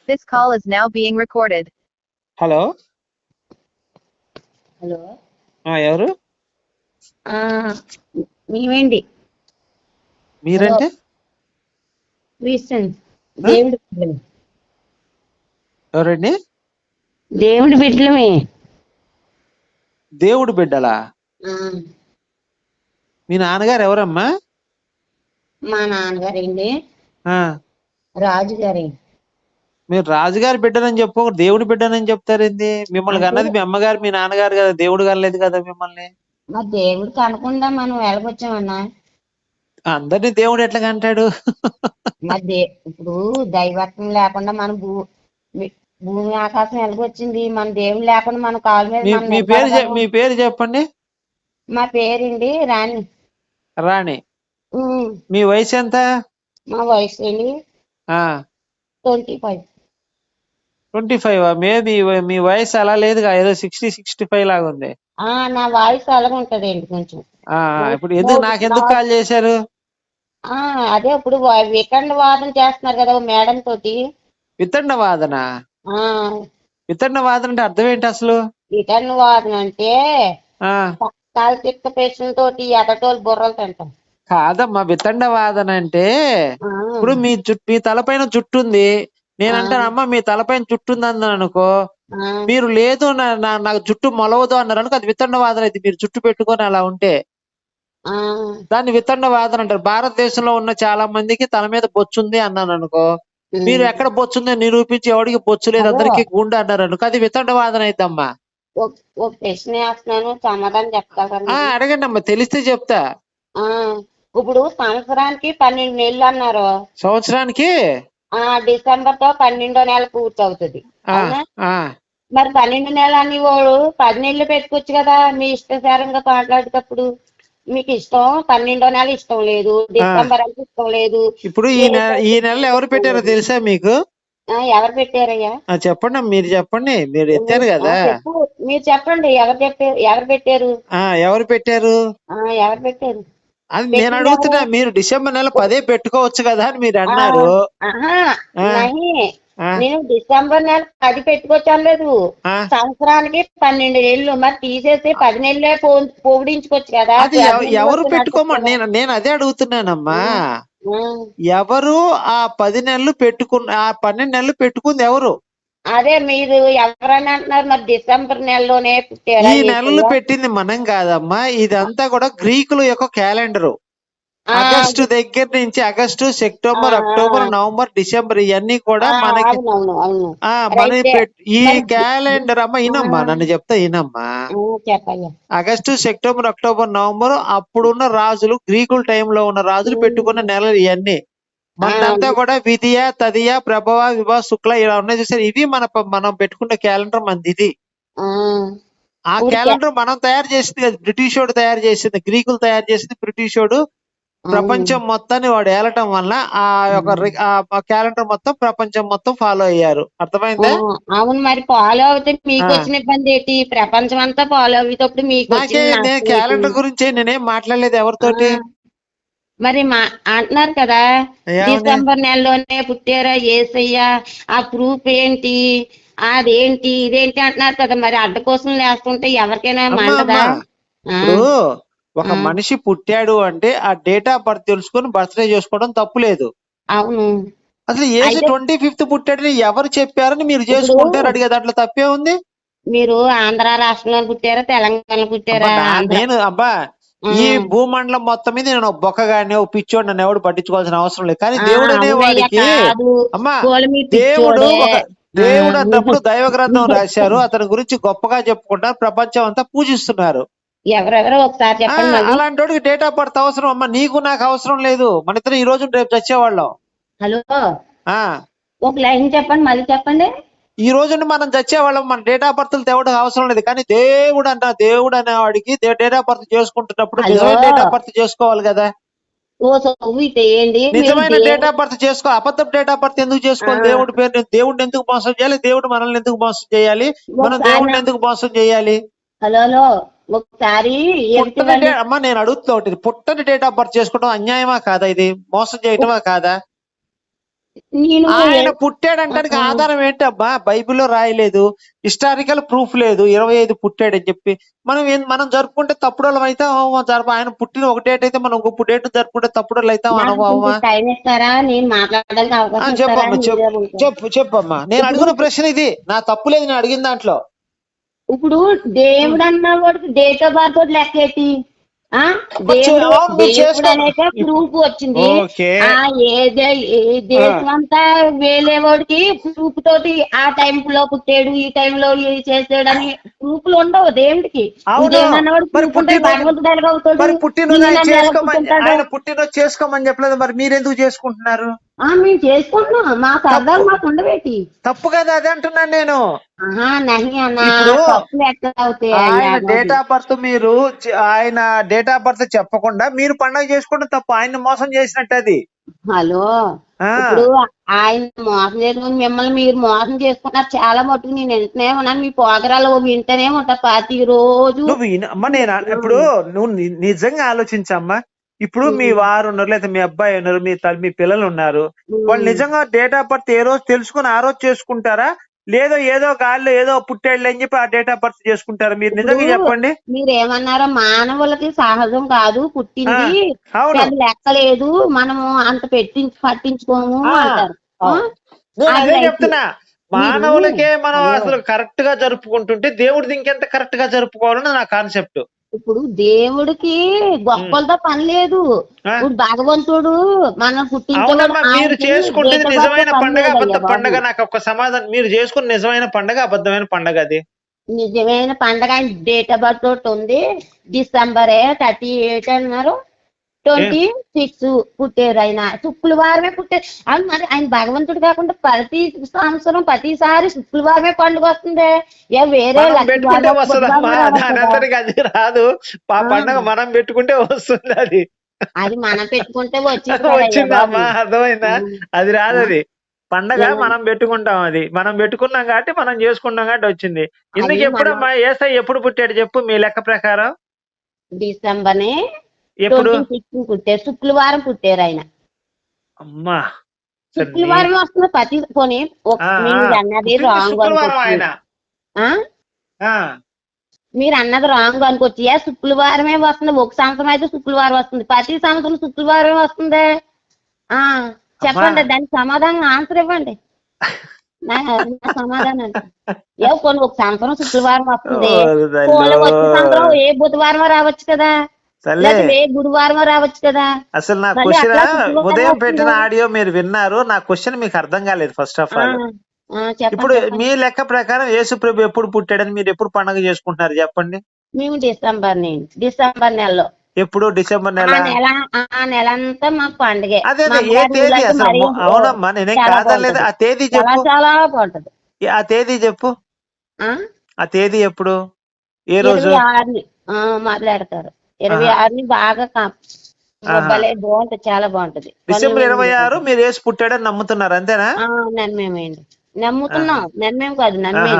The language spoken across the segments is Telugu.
This call is now being recorded. Hello hello ఎవరు మేమేంటి మీరంటే క్రిస్టియన్ దేవుడి బిడ్డలు ఎవరండి దేవుడి బిడ్డలమే దేవుడు బిడ్డలా మీ నాన్నగారు ఎవరమ్మా మా నాన్నగారండి ఆ, రాజుగారి మీరు రాజుగారి బిడ్డనని చెప్పు దేవుడి బిడ్డనని చెప్తారేంది మిమ్మల్ని అంటే- కన్నది మీ అమ్మగారు మీ నాన్నగారు కదా దేవుడు కనలేదు కదా మిమ్మల్ని మా దేవుడు కనకుండా మనం వెళ్ళకొచ్చామన్నా అందరినీ దేవుడు ఎట్లా కంటాడు ఇప్పుడు దైవత్వం లేకుండా మన భూమి ఆకాశం వెళ్ళకొచ్చింది మన దేవుడు లేకుండా మన కాళ్ళ మీద మనం మీ పేరు నిలబడగలమా? మీ పేరు చెప్పండి మా పేరండి రాణి. రాణి. ఉమ్, మీ వయసు ఎంత? మా వయసు అండి 25. 25. మీ వయసు అలా లేదుగా, ఏదో 60-65 లాగా ఉంది. నా వాయిస్ అలాగే ఉంటదండి కొంచెం. ఇప్పుడు నాకెందుకు కాల్ చేశారు? అదే ఇప్పుడు వికండ వాదన చేస్తున్నారు కదా మేడం తోటి. వితండ వాదన? వితండ వాదన అంటే అర్థం ఏంటి అసలు? వికండ వాదన అంటే తిక్క పేషెంట్ తోటి ఎదటోళ్ళు బుర్రలు తింటాం. కాదమ్మా, వితండ వాదన అంటే ఇప్పుడు మీ తలపైన జుట్టు ఉంది, నేనంటానమ్మా మీ తలపైన జుట్టు ఉంది అన్నాను అనుకో, మీరు లేదు నాకు జుట్టు మొలవదు అన్నారు అనుకో, అది వితండ వాదన అయితే. మీరు జుట్టు పెట్టుకొని అలా ఉంటే దాన్ని వితండ వాదన అంటారు. భారతదేశంలో ఉన్న చాలా మందికి తల మీద బొచ్చు ఉంది అన్నాను అనుకో, మీరు ఎక్కడ బొచ్చుందో నిరూపించి ఎవరికి బొచ్చు లేదు అందరికి గుండె అన్నారు అనుకో, అది వితండ వాదన అయిద్దమ్మా. ఒక ప్రశ్న వేస్తున్నాను, సమాధానం చెప్తా. అడగండి అమ్మా, తెలిస్తే చెప్తా. ఇప్పుడు సంవత్సరానికి 12 నెలలు అన్నారు. సంవత్సరానికి డిసెంబర్ తో 12వ నెల పూర్తి అవుతుంది. మరి 12 నెలలు అని వాడు 10 నెలలు పెట్టుకోవచ్చు కదా మీ ఇష్టసారంగా మాట్లాడేటప్పుడు. మీకు ఇష్టం 12వ నెల ఇష్టం లేదు, డిసెంబర్ అంటే ఇష్టం లేదు. ఇప్పుడు ఈ నెల ఎవరు పెట్టారో తెలుసా మీకు? ఎవరు పెట్టారయ్యా చెప్పండి, మీరు చెప్పండి, మీరు ఎత్తారు కదా. మీరు చెప్పండి, ఎవరు పెట్టారు? ఎవరు పెట్టారు? ఎవరు పెట్టారు అది నేను అడుగుతున్నా. మీరు డిసెంబర్ నెల 10 పెట్టుకోవచ్చు కదా అని మీరు అన్నారు. నేను డిసెంబర్ నెల 10 పెట్టుకోవచ్చు అనలేదు. సంవత్సరానికి 12 నెలలు మరి తీసేసి 10 నెలలే పోగడించుకోవచ్చు కదా. అది ఎవరు పెట్టుకోమని నేను అదే అడుగుతున్నానమ్మా. ఎవరు ఆ 10 నెలలు ఆ 12 నెలలు పెట్టుకుంది ఎవరు? అదే మీరు ఎవరని అంటున్నారు. మరి డిసెంబర్ నెలలోనే ఈ నెలలు పెట్టింది మనం కాదమ్మా. ఇదంతా కూడా గ్రీకుల యొక్క క్యాలెండరు. ఆగస్టు దగ్గర నుంచి August, September, October, November, December ఇవన్నీ కూడా మనకి ఈ క్యాలెండర్ అమ్మా. ఈనమ్మా, నన్ను చెప్తా ఈనమ్మా. ఆగస్టు, సెప్టెంబర్, అక్టోబర్, నవంబర్ అప్పుడున్న రాజులు, గ్రీకుల టైంలో ఉన్న రాజులు పెట్టుకున్న నెలలు ఇవన్నీ. మనదంతా కూడా విధియ, తదియ, ప్రభవ, విభా, శుక్ల ఇలా ఉన్నాయి చూసారు. ఇవి మనం పెట్టుకున్న క్యాలెండర్ మనది. ఇది ఆ క్యాలెండర్ మనం తయారు చేసింది కదా, బ్రిటిష్ వాడు తయారు చేసింది. గ్రీకులు తయారు చేసింది, బ్రిటిష్ వాడు ప్రపంచం మొత్తాన్ని వాడు ఏలటం వల్ల ఆ యొక్క క్యాలెండర్ మొత్తం ప్రపంచం మొత్తం ఫాలో అయ్యారు. అర్థమైందా? అవును, మరి ఫాలో అవుతే మీకు వచ్చిన ఇబ్బంది ఏంటి? ప్రపంచం అంతా ఫాలో అయ్యేటప్పుడు మీకు క్యాలెండర్ గురించి నేనేం మాట్లాడలేదు ఎవరితోటి. మరి అంటున్నారు కదా డిసెంబర్ నెలలోనే పుట్టారా యేసయ్య, ఆ ప్రూఫ్ ఏంటి, అదేంటి ఇదేంటి అంటున్నారు కదా. మరి అడ్డ కోసం లేస్తుంటే ఎవరికైనా మండదా? ఇప్పుడు ఒక మనిషి పుట్టాడు అంటే ఆ డేట్ ఆఫ్ బర్త్ తెలుసుకుని బర్త్డే చేసుకోవడం తప్పు లేదు. అవును, అసలు ఏజ్ 25th పుట్టాడని ఎవరు చెప్పారని మీరు చేసుకుంటారు అడిగే దాంట్లో తప్పే ఉంది. మీరు ఆంధ్ర రాష్ట్రంలో పుట్టారా, తెలంగాణలో పుట్టారా? నేను ఈ భూమండలం మొత్తం మీద నేను బొక్కగానే ఓ పిచ్చోడు నన్ను ఎవడు పట్టించుకోవాల్సిన అవసరం లేదు. కానీ దేవుడు అనేవాడికి అమ్మా, దేవుడు అన్నప్పుడు దైవ గ్రంథం రాశారు, అతని గురించి గొప్పగా చెప్పుకుంటారు, ప్రపంచం అంతా పూజిస్తున్నారు. ఎవరెవరో ఒకసారి చెప్పండి. అలాంటి వాడికి డేట్ ఆఫ్ బర్త్ అవసరం అమ్మా. నీకు నాకు అవసరం లేదు. మన ఇద్దరు ఈ రోజు రేపు చచ్చేవాళ్ళం. హలో, ఒక లైన్ చెప్పండి, మళ్ళీ చెప్పండి. ఈ రోజు మనం చచ్చేవాళ్ళం. మన డేట్ ఆఫ్ బర్త్ దేవుడికి అవసరం లేదు. కానీ దేవుడు అనేవాడికి డేట్ ఆఫ్ బర్త్ చేసుకుంటున్నప్పుడు నిజమైన డేట్ ఆఫ్ బర్త్ చేసుకోవాలి కదా. నిజమైన డేట్ ఆఫ్ బర్త్ చేసుకో, అబద్ధం డేట్ ఆఫ్ బర్త్ ఎందుకు చేసుకోవాలి? దేవుడి పేరు, దేవుడిని ఎందుకు మోసం చేయాలి? దేవుడు మనల్ని ఎందుకు మోసం చేయాలి? మనం దేవుడిని ఎందుకు మోసం చేయాలి? హలో, ఒకసారి అమ్మా నేను అడుగుతా ఒకటి, పుట్టని డేట్ ఆఫ్ బర్త్ చేసుకోవడం అన్యాయమా కాదా? ఇది మోసం చేయటమా కాదా? నేను ఆయన పుట్టాడంటానికి ఆధారం ఏంటబ్బా? బైబిల్లో రాయలేదు, హిస్టారికల్ ప్రూఫ్ లేదు 25 పుట్టాడని చెప్పి. మనం జరుపుకుంటే తప్పుడోళ్ళం అయితే ఆయన పుట్టిన ఒక డేట్ అయితే మనం ఇంకో డేట్ జరుపుకుంటే తప్పుడోళ్ళు అయితే అనుభవమా? టైం ఇస్తారా? నేను మాట్లాడడానికి అవకాశం ఇస్తారా? చెప్పమ్మా చెప్పమ్మా. నేను అడుగున్న ప్రశ్న ఇది, నా తప్పు లేదు నేను అడిగిన దాంట్లో. ఇప్పుడు దేవుడు అన్న వాడికి డేట్ ఆఫ్ బర్త్ లెక్కేటి? దేవుడు అనేక ప్రూఫ్ వచ్చింది. ఏ దేశం అంతా వేలేవాడికి ప్రూఫ్ తోటి ఆ టైంలో పుట్టాడు, ఈ టైంలో చేసాడు అని ప్రూఫ్లు ఉండవు దేవుడికి. భగవంతుడు ఎలాగవుతాడు? పుట్టినరోజు చేసుకోమని చెప్పలేదు, మరి మీరెందుకు చేసుకుంటున్నారు? మేము చేసుకుంటున్నాం, మా సరదాలు మాకు ఉండబెట్టి. తప్పు కదా అదే అంటున్నాను నేను. ఆయన డేట్ ఆఫ్ బర్త్ ఆయన డేట్ ఆఫ్ బర్త్ చెప్పకుండా మీరు పండుగ చేసుకోవడం తప్పు, ఆయన మోసం చేసినట్టు అది. హలో, ఇప్పుడు ఆయన మోసం చేసుకుని మిమ్మల్ని మీరు మోసం చేసుకున్నారు చాలా మటుకు. నేను వింటనే ఉన్నాను, మీ పోగరాలు వింటనే ఉంటా ప్రతి రోజు. నేను ఇప్పుడు నువ్వు నిజంగా ఆలోచించమ్మా. ఇప్పుడు మీ వారు ఉన్నారు, లేదా మీ అబ్బాయి ఉన్నారు, మీ పిల్లలు ఉన్నారు, వాళ్ళు నిజంగా డేట్ ఆఫ్ బర్త్ ఏ రోజు తెలుసుకుని ఆ రోజు చేసుకుంటారా, లేదో ఏదో గాల్లో ఏదో పుట్టాడు అని చెప్పి ఆ డేట్ ఆఫ్ బర్త్ చేసుకుంటారా? మీరు నిజంగా చెప్పండి. మీరు ఏమన్నారో మానవులకి సహజం కాదు పుట్టింది, లెక్కలేదు, మనము అంత పట్టించుకోము అంటారు. అదే చెప్తున్నా, మానవులకే మనం అసలు కరెక్ట్ గా జరుపుకుంటుంటే దేవుడిది ఇంకెంత కరెక్ట్ గా జరుపుకోవాలని నా కాన్సెప్ట్. ఇప్పుడు దేవుడికి గొప్పలతో పని లేదు. ఇప్పుడు భగవంతుడు మనం మీరు చేసుకుంటే నిజమైన పండగ అబద్ధ పండగ? నాకు ఒక సమాధానం. మీరు చేసుకున్న నిజమైన పండగ అబద్ధమైన పండగ? అది నిజమైన పండగ. ఆయన డేట్ ఆఫ్ బర్త్ తోటి ఉంది, December 38 అన్నారు, 26 పుట్టారు. ఆయన శుక్రవారమే పుట్టారు. మరి ఆయన భగవంతుడు కాకుండా ప్రతి సంవత్సరం ప్రతిసారి శుక్రవారమే పండుగ వస్తుంది. వేరే రాదు పండుగ, మనం పెట్టుకుంటే వస్తుంది. అది మనం పెట్టుకుంటే వచ్చిందమ్మా, అర్థమైందా? అది రాదు, అది పండగ మనం పెట్టుకుంటాం, అది మనం పెట్టుకున్నాం కాబట్టి మనం చేసుకున్నాం కాబట్టి వచ్చింది. ఇందుకు ఎప్పుడమ్మా యేసయ్య ఎప్పుడు పుట్టాడు చెప్పు మీ లెక్క ప్రకారం? December ఎప్పుడు పుట్టారు? శుక్రవారం పుట్టారు ఆయన. అమ్మా, శుక్రవారం వస్తుంది ప్రతి పోనీ అన్నది రాంగ్ మీరు అన్నది రాంగ్ అనుకోవచ్చు. శుక్రవారమే వస్తుంది, ఒక సంవత్సరం అయితే శుక్రవారం వస్తుంది, ప్రతి సంవత్సరం శుక్రవారమే వస్తుంది. చెప్పండి, దానికి సమాధానం ఆన్సర్ ఇవ్వండి. నా సమాధానం కొన్ని ఒక సంవత్సరం శుక్రవారం వస్తుంది, వచ్చే సంవత్సరం ఏ బుధవారం రావచ్చు కదా, ఏ గురువారం రావచ్చు కదా. అసలు నా క్వశ్చన్ ఉదయం పెట్టిన ఆడియో మీరు విన్నారు, నా క్వశ్చన్ మీకు అర్థం కాలేదు. ఫస్ట్ ఆఫ్ ఆల్ ఇప్పుడు మీ లెక్క ప్రకారం యేసు ప్రభు ఎప్పుడు పుట్టాడని మీరు ఎప్పుడు పండుగ చేసుకుంటున్నారు చెప్పండి? మేము డిసెంబర్ నెలలో. ఎప్పుడు? డిసెంబర్ నెల అంతా మాకు పండుగ. అదే ఏ తేదీ అసలు? అవునమ్మా, నేనేం కాదలేదు. ఆ తేదీ చెప్పు, చాలా బాగుంటది. ఆ తేదీ చెప్పు, ఆ తేదీ ఎప్పుడు, ఏ రోజు? 26 మాట్లాడతారు. 26 బాగా బాగుంటది, చాలా బాగుంటది. December 26 మీరు యేసు పుట్టాడని నమ్ముతున్నారు అంతేనా? నమ్మేమేండి, నమ్ముతున్నాం. నమ్మేం కాదు, నమ్మే.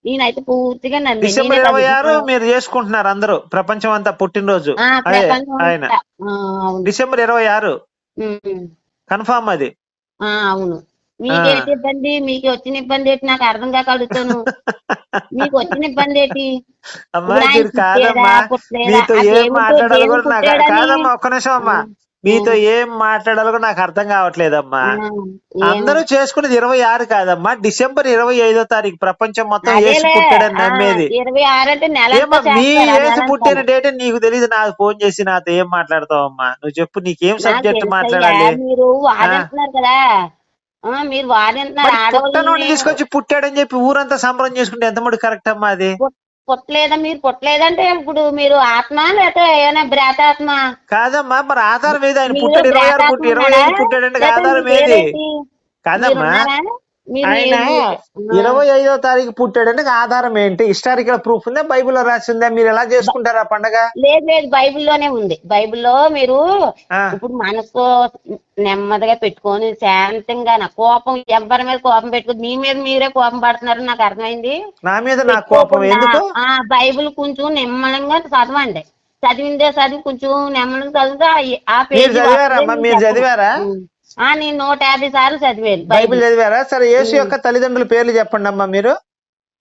నేనైతే పూర్తిగా నమ్మే. December 26 మీరు చేసుకుంటున్నారు అందరూ, ప్రపంచం అంతా పుట్టినరోజు ఆయన. December 26 కన్ఫామ్ అది? అవును. మీకేంటి ఇబ్బంది? మీకు వచ్చిన ఇబ్బంది ఏంటి? నాకు అర్థం కాక అడుగుతాను. మీకు వచ్చిన ఇబ్బంది ఏంటి? మీతో ఏం మాట్లాడాలి కూడా నాకు కాదమ్మా, ఒక్క నిమిషం అమ్మా, మీతో ఏం మాట్లాడాలో కూడా నాకు అర్థం కావట్లేదమ్మా. అందరూ చేసుకునేది 26 కాదమ్మా, December 25వ తారీఖు ప్రపంచం మొత్తం యేసు పుట్టాడని నమ్మేది. మీ యేసు పుట్టిన డేట్ నీకు తెలియదు, నాకు ఫోన్ చేసి నాతో ఏం మాట్లాడతావమ్మా? నువ్వు చెప్పు, నీకేం సబ్జెక్ట్ మాట్లాడాలి? మీరు వాదింటున్నారు. తీసుకొచ్చి పుట్టాడని చెప్పి ఊరంతా సంబరం చేసుకుంటే ఎంత మటు కరెక్ట్ అమ్మా? అది పుట్టలేదా? మీరు పుట్టలేదంటే ఇప్పుడు మీరు ఆత్మ లేకపోతే ఏమైనా బ్రాతాత్మ? కాదమ్మా, మరి ఆధారం ఏది? ఆయన పుట్టాడు 26 పుట్టాడంటే ఆధారం ఏది? కాదమ్మా, ఆయన 25వ తారీఖు పుట్టాడంటే ఆధారం ఏంటి? హిస్టారికల్ ప్రూఫ్ ఉందా? బైబిల్లో రాసిందా? మీరు ఎలా చేసుకుంటారు ఆ పండగ? లేదు, బైబిల్లోనే ఉంది. బైబిల్లో మీరు ఇప్పుడు మనసు నెమ్మదిగా పెట్టుకొని శాంతంగా, నా కోపం ఎవరి మీద కోపం పెట్టుకుని మీ మీద మీరే కోపం పడుతున్నారు, నాకు అర్థమైంది. నా మీద నా కోపం ఎందుకు? బైబిల్ కొంచెం నిమ్మలంగా చదవండి. చదివిందే చదివి కొంచెం నెమ్మలంగా చదివితే ఆ పేజీ చదివారమ్మా? మీరు చదివారా? నేను 150 సార్లు చదివాను బైబిల్ చదివారా? సరే, యేసు యొక్క తల్లిదండ్రుల పేర్లు చెప్పండి అమ్మా మీరు.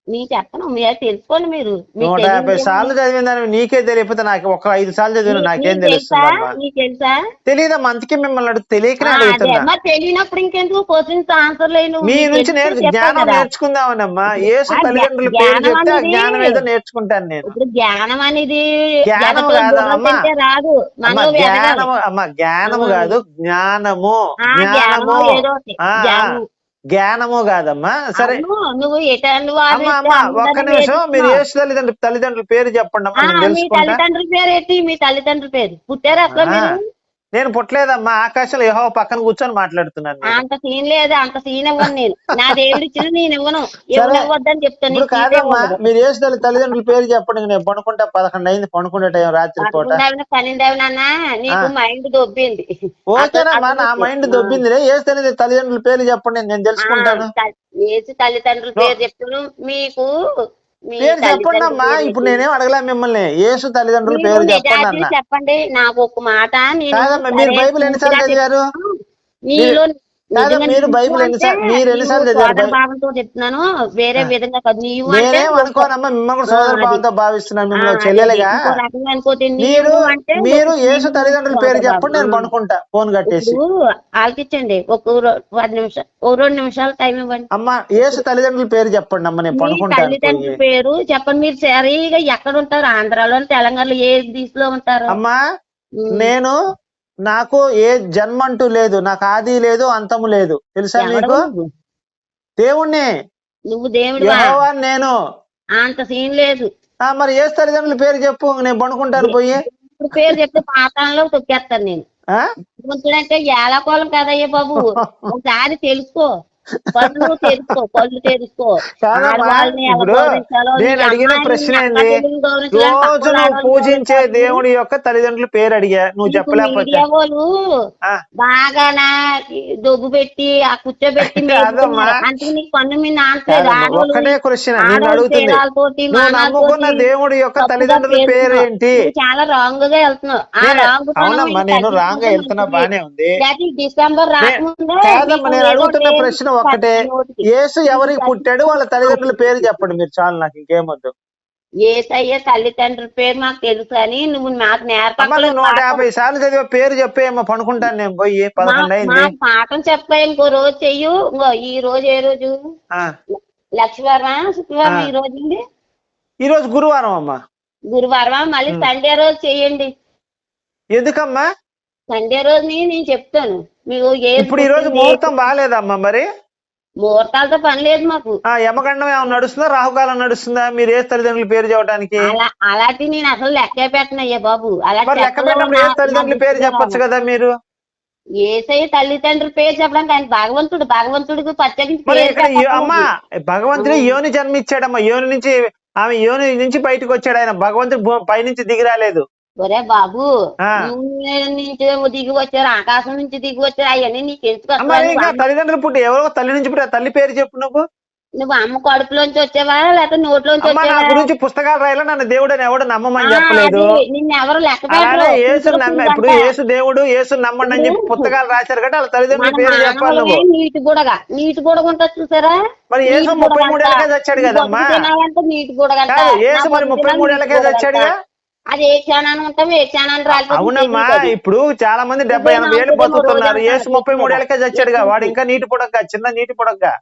నీకు చెప్పను, మీరు తెలుసుకోండి. మీరు 150 సార్లు చదివిందని నీకే తెలియకపోతే నాకు ఒక 5 సార్లు చదివిన నాకేం తెలుస్తుందమ్మా? నీకు తెలుసా? తెలియదమ్మా, అందుకే మిమ్మల్ని అడుగు, తెలియకనే అడుగుతున్నా. మరి తెలియనప్పుడు ఇంకెందుకు క్వశ్చన్స్ ఆన్సర్ లేను? మీ నుంచి జ్ఞానం నేర్చుకుందామన్నమ్మా. యేసు తల్లిదండ్రుల పేరు చెప్తే ఆ జ్ఞానం ఏదో నేర్చుకుంటాను నేను. ఇప్పుడు జ్ఞానం అనేది జ్ఞానం కాదమ్మా, రాదు. జ్ఞానము కాదు, జ్ఞానము. జ్ఞానము జ్ఞానము కాదమ్మా. సరే నువ్వు అమ్మా ఒక్క నిమిషం, మీరు యేసు తల్లిదండ్రుల పేరు చెప్పండి అమ్మా, నేను తెలుసుకుంటా. తల్లిదండ్రుల పేరు ఏంటి? మీ తల్లిదండ్రుల పేరు పుట్టారు అసలు మీరు? నేను పుట్టలేదమ్మా, ఆకాశంలో యెహోవా పక్కన కూర్చొని మాట్లాడుతున్నాను. అంత సీన్ లేదు, అంత సీన్ ఇవ్వను నేను. నా దేవుడు ఇచ్చిన నేను ఇవ్వను, ఇవ్వద్దని చెప్తాను. కాదమ్మా, మీరు యేసు తల్లిదండ్రుల పేరు చెప్పండి, నేను పనుకుంటా. 11 అయింది పనుకునే టైం, రాత్రి పూట. 12 నాన్న, నీకు మైండ్ దొబ్బింది. ఓకేనమ్మా, నా మైండ్ దొబ్బింది. యేసు తల్లిదండ్రుల పేరు చెప్పండి, నేను తెలుసుకుంటాను. యేసు తల్లిదండ్రుల పేరు చెప్తాను మీకు. పేరు చెప్పండి అమ్మా. ఇప్పుడు నేనేం అడగలే మిమ్మల్ని, యేసు తల్లిదండ్రుల పేరు చెప్పండి అన్న. చెప్పండి నాకు ఒక మాట. కాదమ్మా, మీరు బైబిల్ ఎన్నిసార్లు చదివారు? మీరు బైబిల్ ఎన్నిసార్లు చదివారు? భావంతో చెప్తున్నాను, వేరే విధంగా కాదు. నేనేం అనుకోనమ్మా, మిమ్మల్ని కూడా సోదర భావంతో భావిస్తున్నాను, మిమ్మల్ని చెల్లెలుగా. మీరు యేసు తల్లిదండ్రుల పేరు చెప్పండి, నేను పనుకుంటా ఫోన్ కట్టేసి. ఆలకించండి, ఒక 10 నిమిషాలు, ఓ 2 నిమిషాలు టైం ఇవ్వండి. అమ్మా, యేసు తల్లిదండ్రుల పేరు చెప్పండి అమ్మా, నేను పనుకుంటాను. తల్లిదండ్రుల పేరు చెప్పండి. మీరు సరిగా ఎక్కడ ఉంటారు? ఆంధ్రాలో, తెలంగాణలో, ఏ దిశలో ఉంటారు? అమ్మా, నాకు ఏ జన్మ అంటూ లేదు, నాకు ఆది లేదు, అంతము లేదు, తెలుసా నీకు? దేవుణ్ణి. నువ్వు దేవుడు? నేను అంత సీన్ లేదు. మరి యేసు తల్లిదండ్రుల పేరు చెప్పు, నేను పనుకుంటాను పోయి. ఇప్పుడు పేరు చెప్తే పాతాళంలో తొక్కేస్తాను నేను. అంటే ఏలాకోలం కదయ్యా బాబు, ఒకసారి తెలుసుకో. కళ్ళు తెరుసుకో. నేను అడిగిన ప్రశ్న ఏంది? రోజు నువ్వు పూజించే దేవుడి యొక్క తల్లిదండ్రుల పేరు అడిగా, నువ్వు చెప్పలేకపోతే బాగా దొగ్గు పెట్టి ఆ కూర్చోబెట్టి నీకు పన్ను మీద ఒక్కటే క్వశ్చన్ నేను అడుగుతుంది, నువ్వు నమ్ముకున్న దేవుడి యొక్క తల్లిదండ్రుల పేరు ఏంటి? చాలా రాంగ్ గా వెళ్తున్నావు. అవునమ్మా, నేను రాంగ్ గా వెళ్తున్నా, బానే ఉంది. డిసెంబర్ రాకముందే కాదమ్మా, నేను అడుగుతున్న ప్రశ్న ఒక్కటే, యేసు ఎవరికి పుట్టాడు, వాళ్ళ తల్లిదండ్రుల పేరు చెప్పండి మీరు, చాలు, నాకు ఇంకేమొద్దు. యేసయ్య తల్లిదండ్రుల పేరు మాకు తెలుసు అని నువ్వు నాకు నేర్పక్కలు. 150 సార్లు చదివే పేరు చెప్పేయమ్మా, పనుకుంటాను నేను పోయి. 11 అయింది. పాఠం చెప్పా, ఇంకో రోజు చెయ్యు. ఈ రోజు ఏ రోజు? లక్ష్మీవారం, శుక్రవారం, ఈ రోజు అండి. ఈ రోజు గురువారం అమ్మా. గురువారం, మళ్ళీ సండే రోజు చెయ్యండి. ఎందుకమ్మా? సండే రోజు నేను చెప్తాను మీకు. ఇప్పుడు ఈ రోజు ముహూర్తం బాగాలేదమ్మా, మరి ముహూర్తాలతో పని లేదు మాకు. యమగండం ఏమైనా నడుస్తుందా, రాహుకాలం నడుస్తుందా మీరు ఏ తల్లిదండ్రుల పేరు చెప్పడానికి? అలాంటి నేను అసలు లెక్క పెట్టనయ్యా బాబు. లెక్క పెట్టినప్పుడు ఏ తల్లిదండ్రుల పేరు చెప్పొచ్చు కదా మీరు? యేసయ్య తల్లిదండ్రుల పేరు చెప్పడానికి ఆయన భగవంతుడికి ప్రత్యేకించి. అమ్మా, భగవంతుడు యోని జన్మిచ్చాడమ్మా, ఆమె యోని నుంచి బయటకు వచ్చాడు ఆయన. భగవంతుడు పైనుంచి దిగి రాలేదు. ఒరే బాబు, నుంచి దిగి వచ్చారు, ఆకాశం నుంచి దిగి వచ్చారు, అవన్నీ నీకు ఎందుకు? తల్లిదండ్రులు పుట్టి ఎవరో తల్లి నుంచి పుట్టి తల్లి పేరు చెప్పు. నువ్వు అమ్మ కడుపులోంచి వచ్చావా లేకపోతే నోట్లోంచి వచ్చావా? నా గురించి పుస్తకాలు రాయాలి, నన్ను దేవుడు అని ఎవడు నమ్మమని చెప్పలేదు. నిన్ను ఎవరు లెక్క ఇప్పుడు యేసు దేవుడు, యేసు నమ్మండి అని చెప్పి పుస్తకాలు రాశారు కదా, వాళ్ళ తల్లిదండ్రుల పేరు చెప్పాలి. నీటి గూడగా ఉంటుంది చూసారా? మరి యేసు 33 ఏళ్ళకే చచ్చాడు కదమ్మా. నీటి గూడగా యేసు మరి 33 ఏళ్ళకే చచ్చాడుగా. అది ఏ క్షణాన్ని ఉంటాం, ఏ క్షణాన్ని రాలి. అవునమ్మా, ఇప్పుడు చాలా మంది 70-80 ఏళ్ళు బతుకుతున్నారు. యేసు 33 ఏళ్ళకే చచ్చాడుగా, వాడు ఇంకా నీటి పొడగ్గా, చిన్న నీటి పొడగ్గా.